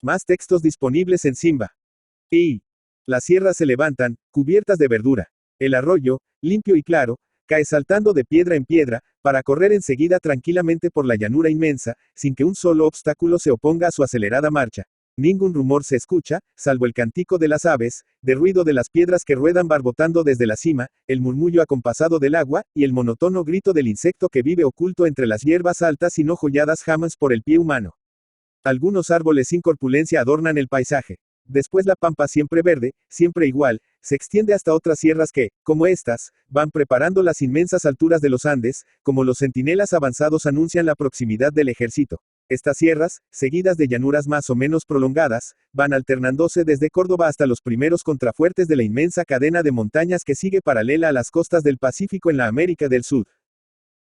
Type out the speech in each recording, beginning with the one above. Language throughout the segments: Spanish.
Más textos disponibles en Simba. Y las sierras se levantan, cubiertas de verdura. El arroyo, limpio y claro, cae saltando de piedra en piedra, para correr enseguida tranquilamente por la llanura inmensa, sin que un solo obstáculo se oponga a su acelerada marcha. Ningún rumor se escucha, salvo el cantico de las aves, de ruido de las piedras que ruedan barbotando desde la cima, el murmullo acompasado del agua, y el monótono grito del insecto que vive oculto entre las hierbas altas y no jolladas jamás por el pie humano. Algunos árboles sin corpulencia adornan el paisaje. Después la pampa siempre verde, siempre igual, se extiende hasta otras sierras que, como estas, van preparando las inmensas alturas de los Andes, como los centinelas avanzados anuncian la proximidad del ejército. Estas sierras, seguidas de llanuras más o menos prolongadas, van alternándose desde Córdoba hasta los primeros contrafuertes de la inmensa cadena de montañas que sigue paralela a las costas del Pacífico en la América del Sur.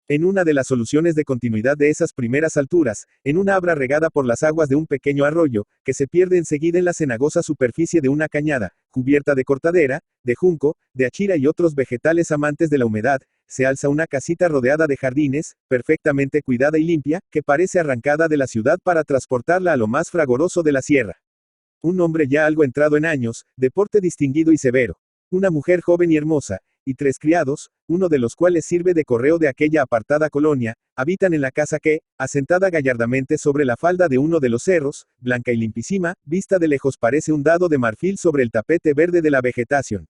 En una de las soluciones de continuidad de esas primeras alturas, en una abra regada por las aguas de un pequeño arroyo, que se pierde enseguida en la cenagosa superficie de una cañada, cubierta de cortadera, de junco, de achira y otros vegetales amantes de la humedad, se alza una casita rodeada de jardines, perfectamente cuidada y limpia, que parece arrancada de la ciudad para transportarla a lo más fragoroso de la sierra. Un hombre ya algo entrado en años, de porte distinguido y severo. Una mujer joven y hermosa, y 3 criados, uno de los cuales sirve de correo de aquella apartada colonia, habitan en la casa que, asentada gallardamente sobre la falda de uno de los cerros, blanca y limpísima, vista de lejos parece un dado de marfil sobre el tapete verde de la vegetación.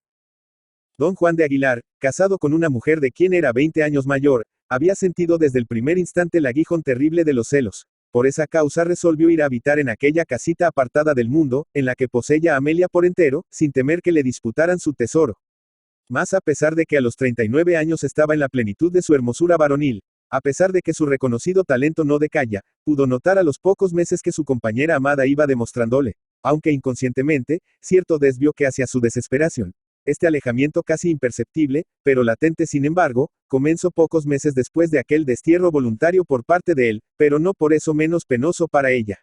Don Juan de Aguilar, casado con una mujer de quien era 20 años mayor, había sentido desde el primer instante el aguijón terrible de los celos. Por esa causa resolvió ir a habitar en aquella casita apartada del mundo, en la que poseía a Amelia por entero, sin temer que le disputaran su tesoro. Mas a pesar de que a los 39 años estaba en la plenitud de su hermosura varonil, a pesar de que su reconocido talento no decaya, pudo notar a los pocos meses que su compañera amada iba demostrándole, aunque inconscientemente, cierto desvío que hacia su desesperación. Este alejamiento casi imperceptible, pero latente sin embargo, comenzó pocos meses después de aquel destierro voluntario por parte de él, pero no por eso menos penoso para ella.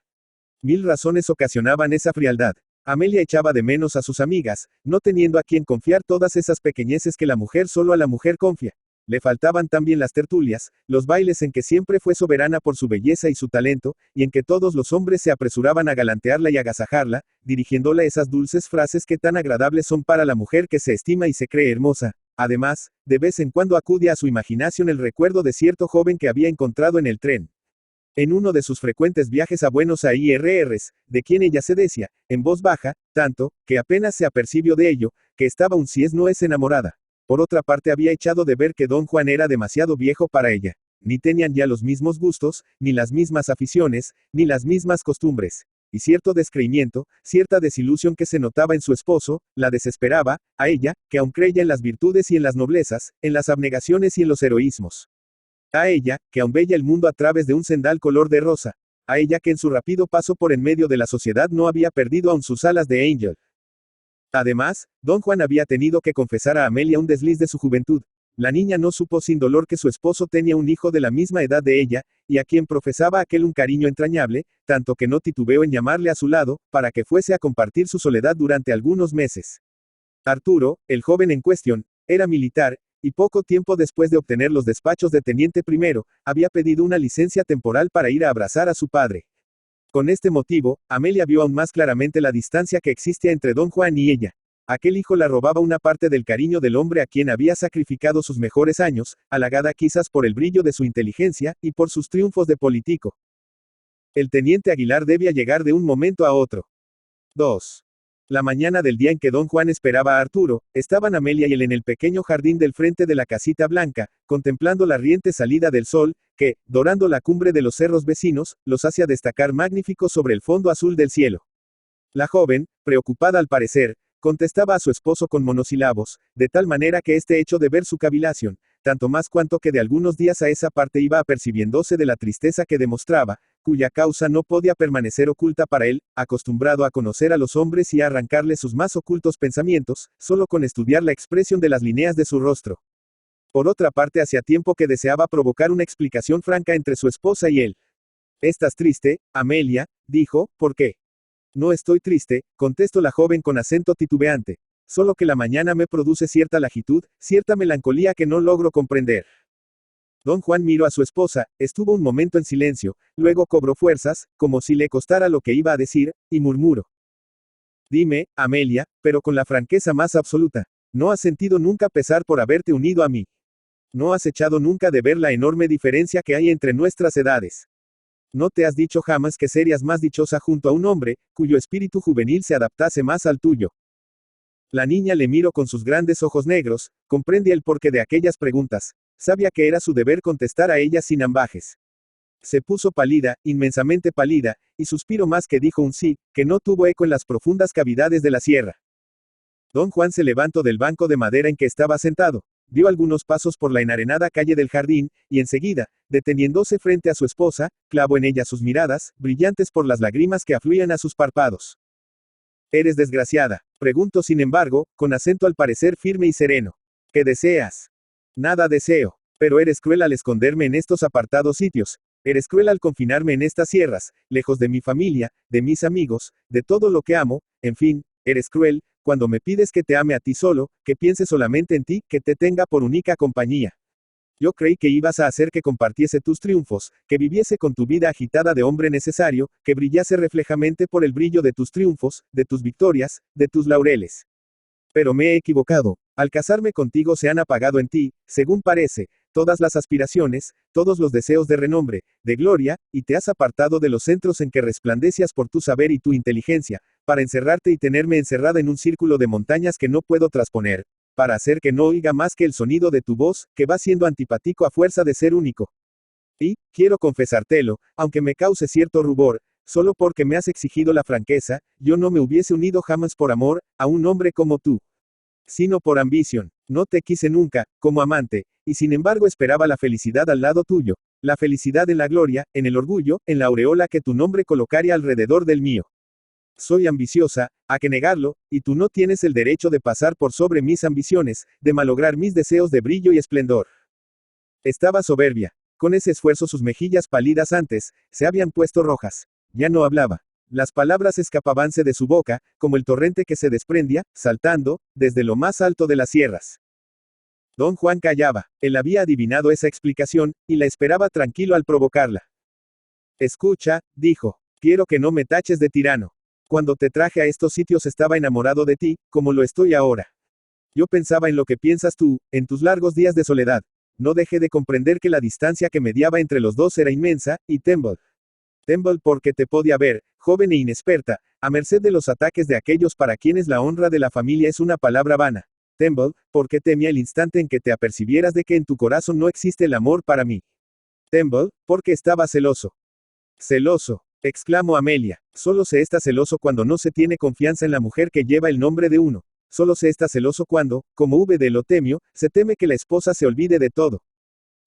1000 razones ocasionaban esa frialdad. Amelia echaba de menos a sus amigas, no teniendo a quien confiar todas esas pequeñeces que la mujer solo a la mujer confía. Le faltaban también las tertulias, los bailes en que siempre fue soberana por su belleza y su talento, y en que todos los hombres se apresuraban a galantearla y agasajarla, dirigiéndola esas dulces frases que tan agradables son para la mujer que se estima y se cree hermosa. Además, de vez en cuando acude a su imaginación el recuerdo de cierto joven que había encontrado en el tren. En uno de sus frecuentes viajes a Buenos Aires, de quien ella se decía, en voz baja, tanto, que apenas se apercibió de ello, que estaba un si es no es enamorada. Por otra parte había echado de ver que don Juan era demasiado viejo para ella. Ni tenían ya los mismos gustos, ni las mismas aficiones, ni las mismas costumbres. Y cierto descreimiento, cierta desilusión que se notaba en su esposo, la desesperaba, a ella, que aún creía en las virtudes y en las noblezas, en las abnegaciones y en los heroísmos. A ella, que aún veía el mundo a través de un cendal color de rosa. A ella que en su rápido paso por en medio de la sociedad no había perdido aún sus alas de ángel. Además, don Juan había tenido que confesar a Amelia un desliz de su juventud. La niña no supo sin dolor que su esposo tenía un hijo de la misma edad de ella, y a quien profesaba aquel un cariño entrañable, tanto que no titubeó en llamarle a su lado, para que fuese a compartir su soledad durante algunos meses. Arturo, el joven en cuestión, era militar, y poco tiempo después de obtener los despachos de teniente primero, había pedido una licencia temporal para ir a abrazar a su padre. Con este motivo, Amelia vio aún más claramente la distancia que existía entre don Juan y ella. Aquel hijo la robaba una parte del cariño del hombre a quien había sacrificado sus mejores años, halagada quizás por el brillo de su inteligencia, y por sus triunfos de político. El teniente Aguilar debía llegar de un momento a otro. 2. La mañana del día en que don Juan esperaba a Arturo, estaban Amelia y él en el pequeño jardín del frente de la casita blanca, contemplando la riente salida del sol, que, dorando la cumbre de los cerros vecinos, los hacía destacar magníficos sobre el fondo azul del cielo. La joven, preocupada al parecer, contestaba a su esposo con monosílabos, de tal manera que este hecho de ver su cavilación, tanto más cuanto que de algunos días a esa parte iba apercibiéndose de la tristeza que demostraba, cuya causa no podía permanecer oculta para él, acostumbrado a conocer a los hombres y a arrancarles sus más ocultos pensamientos, solo con estudiar la expresión de las líneas de su rostro. Por otra parte hacía tiempo que deseaba provocar una explicación franca entre su esposa y él. ¿Estás triste, Amelia?, dijo. ¿Por qué? No estoy triste, contestó la joven con acento titubeante. Solo que la mañana me produce cierta lagitud, cierta melancolía que no logro comprender. Don Juan miró a su esposa, estuvo un momento en silencio, luego cobró fuerzas, como si le costara lo que iba a decir, y murmuró. Dime, Amelia, pero con la franqueza más absoluta, ¿no has sentido nunca pesar por haberte unido a mí? ¿No has echado nunca de ver la enorme diferencia que hay entre nuestras edades? ¿No te has dicho jamás que serías más dichosa junto a un hombre, cuyo espíritu juvenil se adaptase más al tuyo? La niña le miró con sus grandes ojos negros, comprendía el porqué de aquellas preguntas, sabía que era su deber contestar a ellas sin ambajes. Se puso pálida, inmensamente pálida, y suspiró más que dijo un sí, que no tuvo eco en las profundas cavidades de la sierra. Don Juan se levantó del banco de madera en que estaba sentado, dio algunos pasos por la enarenada calle del jardín, y enseguida, deteniéndose frente a su esposa, clavó en ella sus miradas, brillantes por las lágrimas que afluían a sus párpados. ¿Eres desgraciada? Preguntó sin embargo, con acento al parecer firme y sereno. ¿Qué deseas? Nada deseo. Pero eres cruel al esconderme en estos apartados sitios. Eres cruel al confinarme en estas sierras, lejos de mi familia, de mis amigos, de todo lo que amo, en fin, eres cruel, cuando me pides que te ame a ti solo, que piense solamente en ti, que te tenga por única compañía. Yo creí que ibas a hacer que compartiese tus triunfos, que viviese con tu vida agitada de hombre necesario, que brillase reflejamente por el brillo de tus triunfos, de tus victorias, de tus laureles. Pero me he equivocado. Al casarme contigo se han apagado en ti, según parece, todas las aspiraciones, todos los deseos de renombre, de gloria, y te has apartado de los centros en que resplandecias por tu saber y tu inteligencia, para encerrarte y tenerme encerrada en un círculo de montañas que no puedo trasponer, para hacer que no oiga más que el sonido de tu voz, que va siendo antipático a fuerza de ser único. Y, quiero confesártelo, aunque me cause cierto rubor, solo porque me has exigido la franqueza, yo no me hubiese unido jamás por amor, a un hombre como tú. Sino por ambición. No te quise nunca, como amante, y sin embargo esperaba la felicidad al lado tuyo, la felicidad en la gloria, en el orgullo, en la aureola que tu nombre colocaría alrededor del mío. Soy ambiciosa, a que negarlo, y tú no tienes el derecho de pasar por sobre mis ambiciones, de malograr mis deseos de brillo y esplendor. Estaba soberbia. Con ese esfuerzo sus mejillas pálidas antes, se habían puesto rojas. Ya no hablaba. Las palabras escapábanse de su boca, como el torrente que se desprendía, saltando, desde lo más alto de las sierras. Don Juan callaba. Él había adivinado esa explicación, y la esperaba tranquilo al provocarla. Escucha, dijo. Quiero que no me taches de tirano. Cuando te traje a estos sitios estaba enamorado de ti, como lo estoy ahora. Yo pensaba en lo que piensas tú, en tus largos días de soledad. No dejé de comprender que la distancia que mediaba entre los dos era inmensa, y Temple porque te podía ver, joven e inexperta, a merced de los ataques de aquellos para quienes la honra de la familia es una palabra vana. Temple, porque temía el instante en que te apercibieras de que en tu corazón no existe el amor para mí. Temple, porque estaba celoso. Celoso, exclamó Amelia. Solo se está celoso cuando no se tiene confianza en la mujer que lleva el nombre de uno. Solo se está celoso cuando, como VD lo temio, se teme que la esposa se olvide de todo.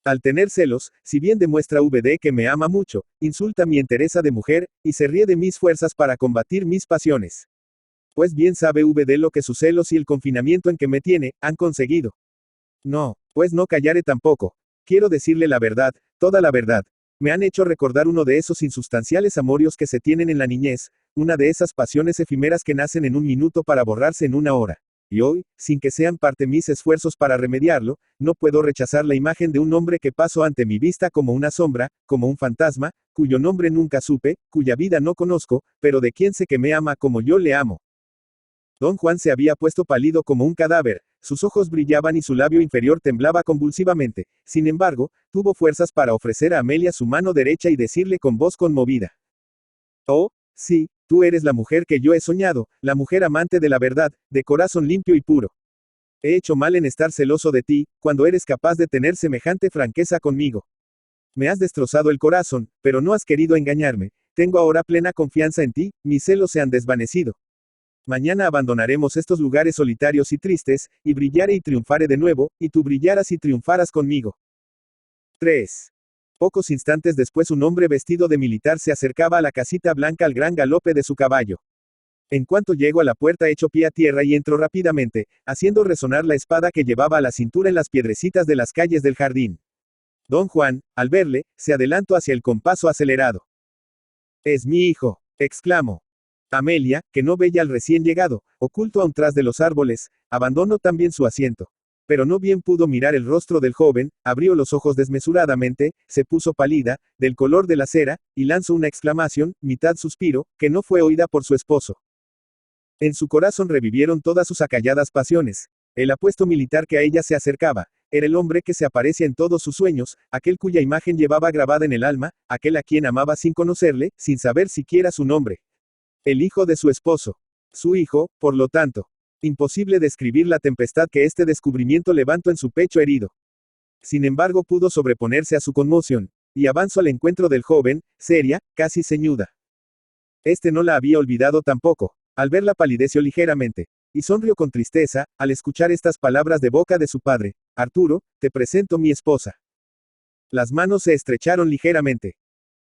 Al tener celos, si bien demuestra VD que me ama mucho, insulta mi entereza de mujer, y se ríe de mis fuerzas para combatir mis pasiones. Pues bien sabe VD lo que sus celos y el confinamiento en que me tiene, han conseguido. No, pues no callaré tampoco. Quiero decirle la verdad, toda la verdad. Me han hecho recordar uno de esos insustanciales amorios que se tienen en la niñez, una de esas pasiones efímeras que nacen en un minuto para borrarse en una hora. Y hoy, sin que sean parte mis esfuerzos para remediarlo, no puedo rechazar la imagen de un hombre que pasó ante mi vista como una sombra, como un fantasma, cuyo nombre nunca supe, cuya vida no conozco, pero de quien sé que me ama como yo le amo. Don Juan se había puesto pálido como un cadáver, sus ojos brillaban y su labio inferior temblaba convulsivamente, sin embargo, tuvo fuerzas para ofrecer a Amelia su mano derecha y decirle con voz conmovida. Oh, sí, tú eres la mujer que yo he soñado, la mujer amante de la verdad, de corazón limpio y puro. He hecho mal en estar celoso de ti, cuando eres capaz de tener semejante franqueza conmigo. Me has destrozado el corazón, pero no has querido engañarme, tengo ahora plena confianza en ti, mis celos se han desvanecido. Mañana abandonaremos estos lugares solitarios y tristes, y brillaré y triunfaré de nuevo, y tú brillaras y triunfaras conmigo. 3. Pocos instantes después un hombre vestido de militar se acercaba a la casita blanca al gran galope de su caballo. En cuanto llegó a la puerta echó pie a tierra y entró rápidamente, haciendo resonar la espada que llevaba a la cintura en las piedrecitas de las calles del jardín. Don Juan, al verle, se adelantó hacia él con paso acelerado. «Es mi hijo», exclamó. Amelia, que no veía al recién llegado, oculto aún tras de los árboles, abandonó también su asiento. Pero no bien pudo mirar el rostro del joven, abrió los ojos desmesuradamente, se puso pálida, del color de la cera, y lanzó una exclamación, mitad suspiro, que no fue oída por su esposo. En su corazón revivieron todas sus acalladas pasiones. El apuesto militar que a ella se acercaba, era el hombre que se aparecía en todos sus sueños, aquel cuya imagen llevaba grabada en el alma, aquel a quien amaba sin conocerle, sin saber siquiera su nombre. El hijo de su esposo. Su hijo, por lo tanto. Imposible describir la tempestad que este descubrimiento levantó en su pecho herido. Sin embargo, pudo sobreponerse a su conmoción, y avanzó al encuentro del joven, seria, casi ceñuda. Este no la había olvidado tampoco. Al verla palideció ligeramente, y sonrió con tristeza, al escuchar estas palabras de boca de su padre: Arturo, te presento mi esposa. Las manos se estrecharon ligeramente.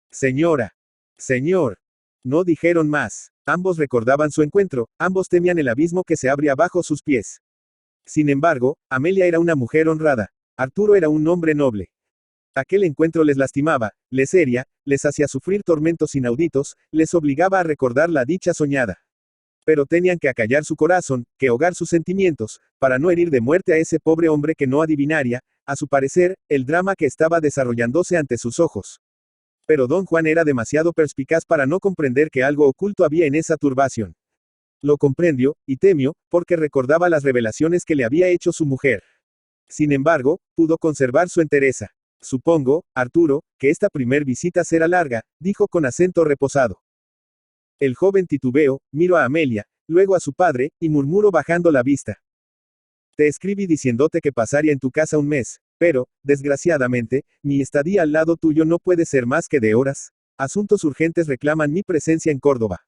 Señora. Señor. No dijeron más. Ambos recordaban su encuentro, ambos temían el abismo que se abría bajo sus pies. Sin embargo, Amelia era una mujer honrada. Arturo era un hombre noble. Aquel encuentro les lastimaba, les hería, les hacía sufrir tormentos inauditos, les obligaba a recordar la dicha soñada. Pero tenían que acallar su corazón, que ahogar sus sentimientos, para no herir de muerte a ese pobre hombre que no adivinaría, a su parecer, el drama que estaba desarrollándose ante sus ojos. Pero don Juan era demasiado perspicaz para no comprender que algo oculto había en esa turbación. Lo comprendió, y temió, porque recordaba las revelaciones que le había hecho su mujer. Sin embargo, pudo conservar su entereza. Supongo, Arturo, que esta primer visita será larga, dijo con acento reposado. El joven titubeó, miró a Amelia, luego a su padre, y murmuró bajando la vista. Te escribí diciéndote que pasaría en tu casa un mes, pero, desgraciadamente, mi estadía al lado tuyo no puede ser más que de horas. Asuntos urgentes reclaman mi presencia en Córdoba.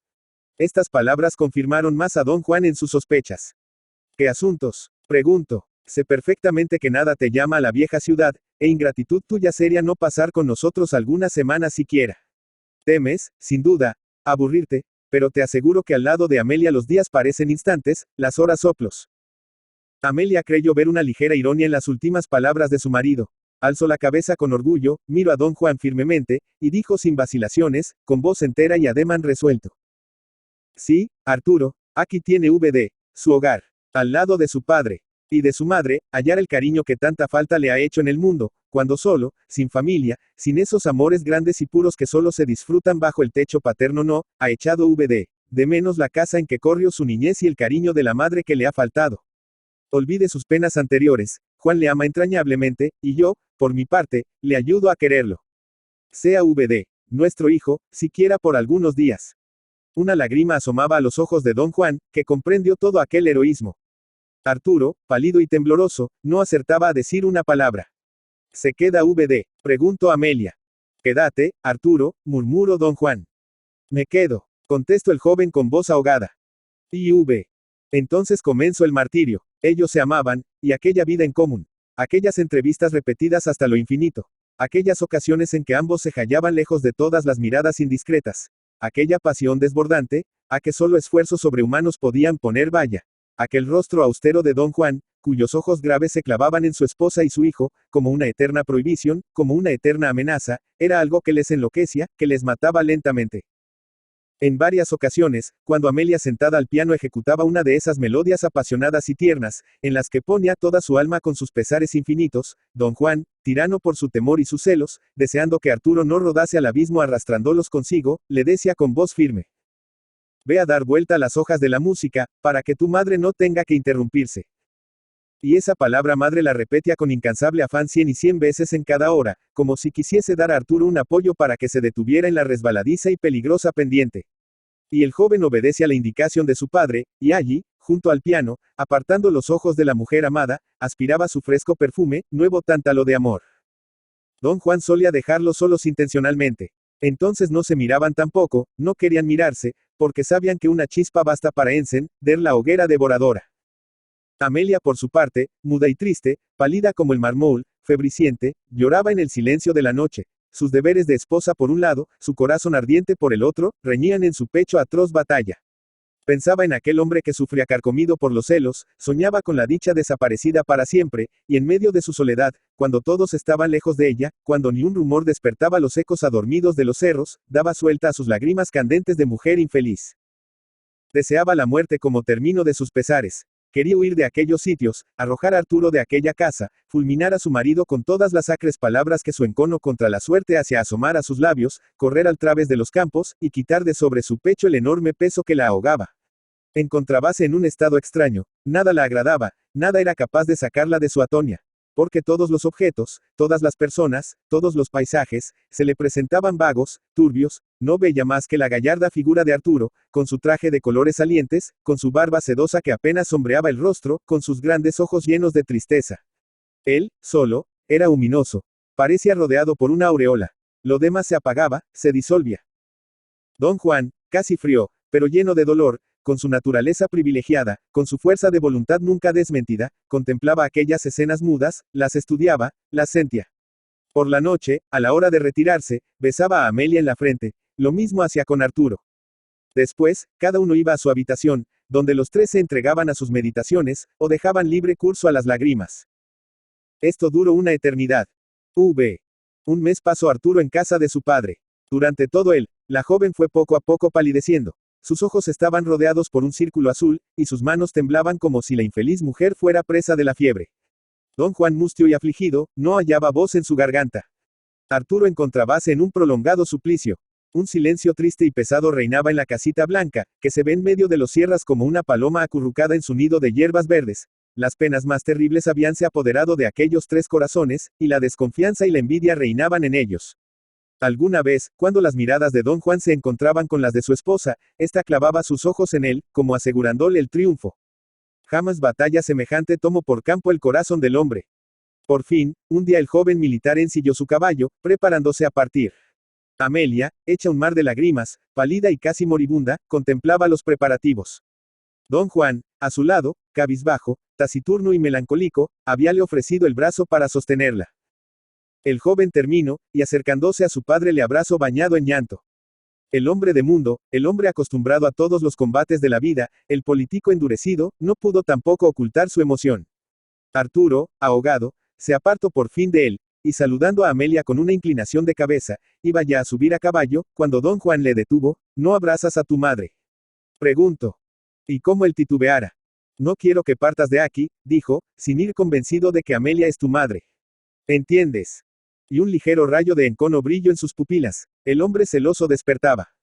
Estas palabras confirmaron más a don Juan en sus sospechas. ¿Qué asuntos? Pregunto. Sé perfectamente que nada te llama a la vieja ciudad, e ingratitud tuya sería no pasar con nosotros algunas semanas siquiera. Temes, sin duda, aburrirte, pero te aseguro que al lado de Amelia los días parecen instantes, las horas soplos. Amelia creyó ver una ligera ironía en las últimas palabras de su marido. Alzó la cabeza con orgullo, miró a don Juan firmemente, y dijo sin vacilaciones, con voz entera y ademán resuelto. Sí, Arturo, aquí tiene VD, su hogar, al lado de su padre y de su madre, hallar el cariño que tanta falta le ha hecho en el mundo, cuando solo, sin familia, sin esos amores grandes y puros que solo se disfrutan bajo el techo paterno no, ha echado VD, de menos la casa en que corrió su niñez y el cariño de la madre que le ha faltado. Olvide sus penas anteriores, Juan le ama entrañablemente, y yo, por mi parte, le ayudo a quererlo. Sea VD, nuestro hijo, siquiera por algunos días. Una lágrima asomaba a los ojos de don Juan, que comprendió todo aquel heroísmo. Arturo, pálido y tembloroso, no acertaba a decir una palabra. ¿Se queda VD? Preguntó Amelia. Quédate, Arturo, murmuró don Juan. Me quedo, contestó el joven con voz ahogada. Y entonces comenzó el martirio. Ellos se amaban, y aquella vida en común. Aquellas entrevistas repetidas hasta lo infinito. Aquellas ocasiones en que ambos se hallaban lejos de todas las miradas indiscretas. Aquella pasión desbordante, a que solo esfuerzos sobrehumanos podían poner valla. Aquel rostro austero de don Juan, cuyos ojos graves se clavaban en su esposa y su hijo, como una eterna prohibición, como una eterna amenaza, era algo que les enloquecía, que les mataba lentamente. En varias ocasiones, cuando Amelia sentada al piano ejecutaba una de esas melodías apasionadas y tiernas, en las que ponía toda su alma con sus pesares infinitos, don Juan, tirano por su temor y sus celos, deseando que Arturo no rodase al abismo arrastrándolos consigo, le decía con voz firme. Ve a dar vuelta a las hojas de la música, para que tu madre no tenga que interrumpirse. Y esa palabra madre la repetía con incansable afán 100 y 100 veces en cada hora, como si quisiese dar a Arturo un apoyo para que se detuviera en la resbaladiza y peligrosa pendiente. Y el joven obedece a la indicación de su padre, y allí, junto al piano, apartando los ojos de la mujer amada, aspiraba su fresco perfume, nuevo tántalo de amor. Don Juan solía dejarlos solos intencionalmente. Entonces no se miraban tampoco, no querían mirarse, porque sabían que una chispa basta para encender la hoguera devoradora. Amelia por su parte, muda y triste, pálida como el mármol, febriciente, lloraba en el silencio de la noche. Sus deberes de esposa por un lado, su corazón ardiente por el otro, reñían en su pecho atroz batalla. Pensaba en aquel hombre que sufría carcomido por los celos, soñaba con la dicha desaparecida para siempre, y en medio de su soledad, cuando todos estaban lejos de ella, cuando ni un rumor despertaba los ecos adormidos de los cerros, daba suelta a sus lágrimas candentes de mujer infeliz. Deseaba la muerte como término de sus pesares. Quería huir de aquellos sitios, arrojar a Arturo de aquella casa, fulminar a su marido con todas las acres palabras que su encono contra la suerte hacía asomar a sus labios, correr al través de los campos, y quitar de sobre su pecho el enorme peso que la ahogaba. Encontrábase en un estado extraño, nada la agradaba, nada era capaz de sacarla de su atonia. Porque todos los objetos, todas las personas, todos los paisajes, se le presentaban vagos, turbios, no veía más que la gallarda figura de Arturo, con su traje de colores salientes, con su barba sedosa que apenas sombreaba el rostro, con sus grandes ojos llenos de tristeza. Él, solo, era luminoso. Parecía rodeado por una aureola. Lo demás se apagaba, se disolvía. Don Juan, casi frío, pero lleno de dolor, con su naturaleza privilegiada, con su fuerza de voluntad nunca desmentida, contemplaba aquellas escenas mudas, las estudiaba, las sentía. Por la noche, a la hora de retirarse, besaba a Amelia en la frente, lo mismo hacía con Arturo. Después, cada uno iba a su habitación, donde los tres se entregaban a sus meditaciones, o dejaban libre curso a las lágrimas. Esto duró una eternidad. Un mes pasó Arturo en casa de su padre. Durante todo la joven fue poco a poco palideciendo. Sus ojos estaban rodeados por un círculo azul, y sus manos temblaban como si la infeliz mujer fuera presa de la fiebre. Don Juan, mustio y afligido, no hallaba voz en su garganta. Arturo encontrábase en un prolongado suplicio. Un silencio triste y pesado reinaba en la casita blanca, que se ve en medio de los sierras como una paloma acurrucada en su nido de hierbas verdes. Las penas más terribles habíanse apoderado de aquellos tres corazones, y la desconfianza y la envidia reinaban en ellos. Alguna vez, cuando las miradas de don Juan se encontraban con las de su esposa, ésta clavaba sus ojos en él, como asegurándole el triunfo. Jamás batalla semejante tomó por campo el corazón del hombre. Por fin, un día el joven militar ensilló su caballo, preparándose a partir. Amelia, hecha un mar de lágrimas, pálida y casi moribunda, contemplaba los preparativos. Don Juan, a su lado, cabizbajo, taciturno y melancólico, habíale ofrecido el brazo para sostenerla. El joven terminó, y acercándose a su padre le abrazó bañado en llanto. El hombre de mundo, el hombre acostumbrado a todos los combates de la vida, el político endurecido, no pudo tampoco ocultar su emoción. Arturo, ahogado, se apartó por fin de él, y saludando a Amelia con una inclinación de cabeza, iba ya a subir a caballo, cuando don Juan le detuvo. ¿No abrazas a tu madre? Preguntó. Y como él titubeara. No quiero que partas de aquí, dijo, sin ir convencido de que Amelia es tu madre. ¿Entiendes? Y un ligero rayo de encono brilló en sus pupilas. El hombre celoso despertaba.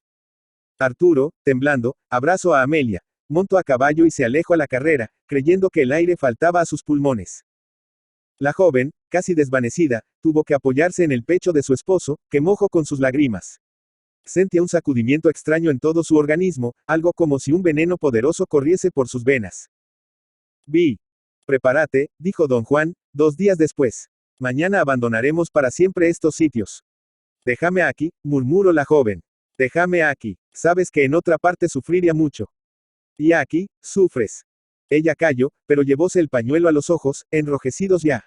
Arturo, temblando, abrazó a Amelia, montó a caballo y se alejó a la carrera, creyendo que el aire faltaba a sus pulmones. La joven, casi desvanecida, tuvo que apoyarse en el pecho de su esposo, que mojó con sus lágrimas. Sentía un sacudimiento extraño en todo su organismo, algo como si un veneno poderoso corriese por sus venas. Prepárate, dijo don Juan, 2 días después. Mañana abandonaremos para siempre estos sitios. Déjame aquí, murmuró la joven. Déjame aquí. Sabes que en otra parte sufriría mucho. Y aquí, sufres. Ella calló, pero llevóse el pañuelo a los ojos, enrojecidos ya.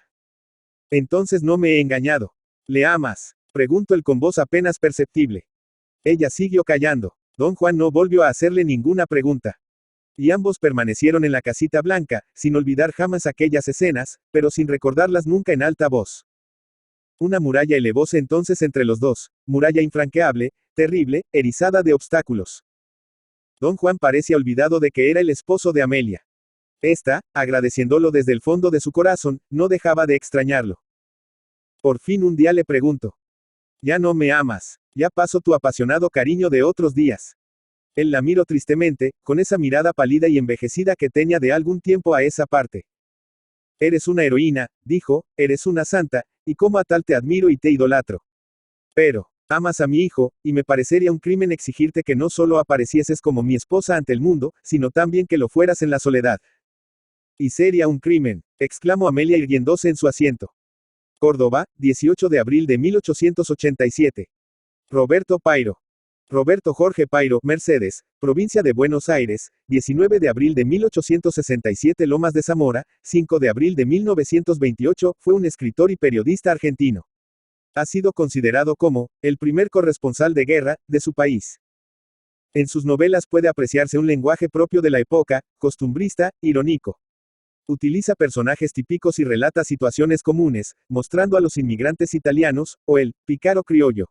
Entonces no me he engañado. ¿Le amas? Preguntó él con voz apenas perceptible. Ella siguió callando. Don Juan no volvió a hacerle ninguna pregunta. Y ambos permanecieron en la casita blanca, sin olvidar jamás aquellas escenas, pero sin recordarlas nunca en alta voz. Una muralla elevóse entonces entre los dos, muralla infranqueable, terrible, erizada de obstáculos. Don Juan parecía olvidado de que era el esposo de Amelia. Esta, agradeciéndolo desde el fondo de su corazón, no dejaba de extrañarlo. Por fin un día le preguntó. ¿Ya no me amas? ¿Ya pasó tu apasionado cariño de otros días? Él la miró tristemente, con esa mirada pálida y envejecida que tenía de algún tiempo a esa parte. Eres una heroína, dijo, eres una santa, y como a tal te admiro y te idolatro. Pero, amas a mi hijo, y me parecería un crimen exigirte que no solo aparecieses como mi esposa ante el mundo, sino también que lo fueras en la soledad. Y sería un crimen, exclamó Amelia irguiéndose en su asiento. Córdoba, 18 de abril de 1887. Roberto Pairo. Roberto Jorge Pairo, Mercedes, provincia de Buenos Aires, 19 de abril de 1867 Lomas de Zamora, 5 de abril de 1928, fue un escritor y periodista argentino. Ha sido considerado como el primer corresponsal de guerra de su país. En sus novelas puede apreciarse un lenguaje propio de la época, costumbrista, irónico. Utiliza personajes típicos y relata situaciones comunes, mostrando a los inmigrantes italianos, o el pícaro criollo.